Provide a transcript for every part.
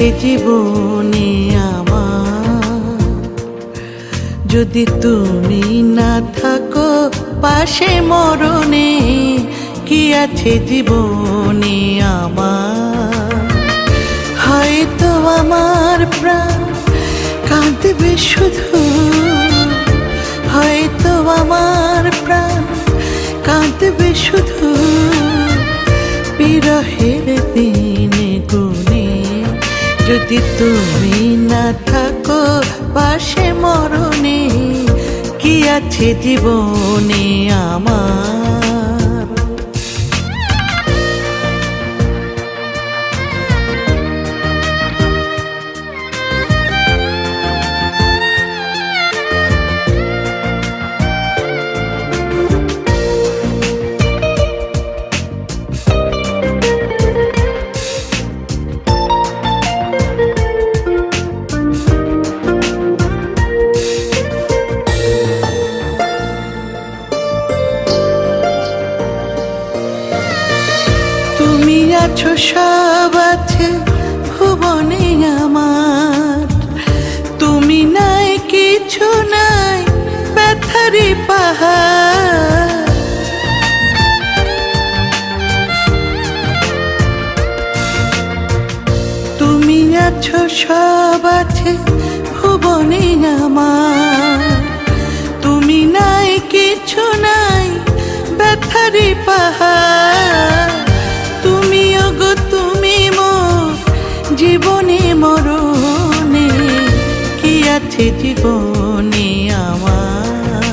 আছে জীবনে আমার, যদি তুমি না থাকো পাশে মরণে কি আছে জীবনে আমার। হয়তো আমার প্রাণ কাঁদবে শুধু, হয়তো আমার প্রাণ কাঁদবে শুধু বিরহের দিনে গুনে, যদি তুমি না থাকো পাশে মরণে কি আছে জীবনে আমার। তুমি আছো সব আছে ভুবনে আমার, তুমি নাই কিছু নাই ব্যথারি পাহাড়। তুমি আছো সব আছে ভুবনে আমার, তুমি নাই কিছু নাই ব্যথারি পাহাড়। তুমি ওগো তুমি মোর জীবনে মরণে কি আছে জীবনে আমার,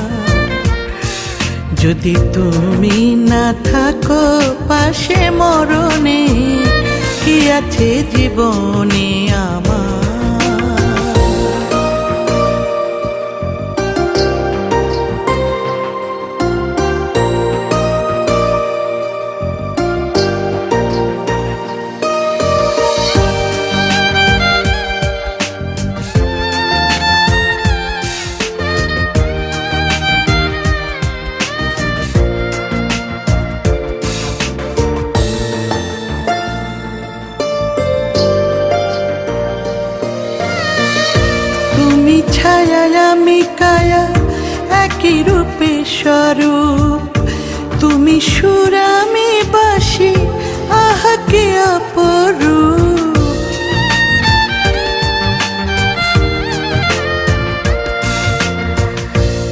যদি তুমি না থাকো পাশে মরণে কি আছে জীবনে আমার। তুমি ছায়া আমি কায়া একই রূপে স্বরূপ, তুমি সুর আমি বাঁশি আহা কি অপরূপ।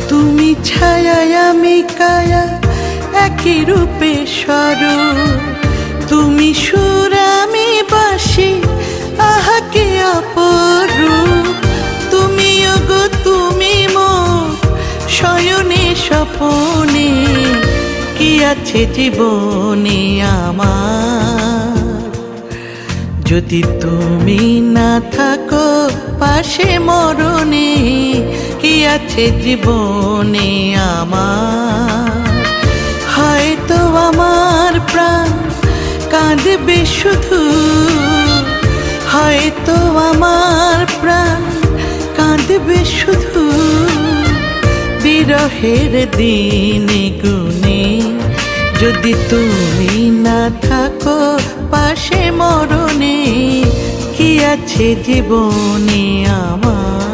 তুমি ছায়া আমি কায়া একই রূপে স্বরূপ, তুমি সুর আমি বাঁশি আহা কি অপরূপ। তুমি ওগো তুমি মোর শয়নে স্বপনে কি আছে জীবনে আমার, যদি তুমি না থাকো পাশে মরণে কি আছে জীবনে আমার। হয়তো আমার প্রাণ কাঁদবে শুধু, হয়তো আমার প্রাণ কাঁদবে শুধু বিরহের দিনে গুনে, যদি তুমি না থাকো পাশে মরণে কি আছে জীবনে আমার।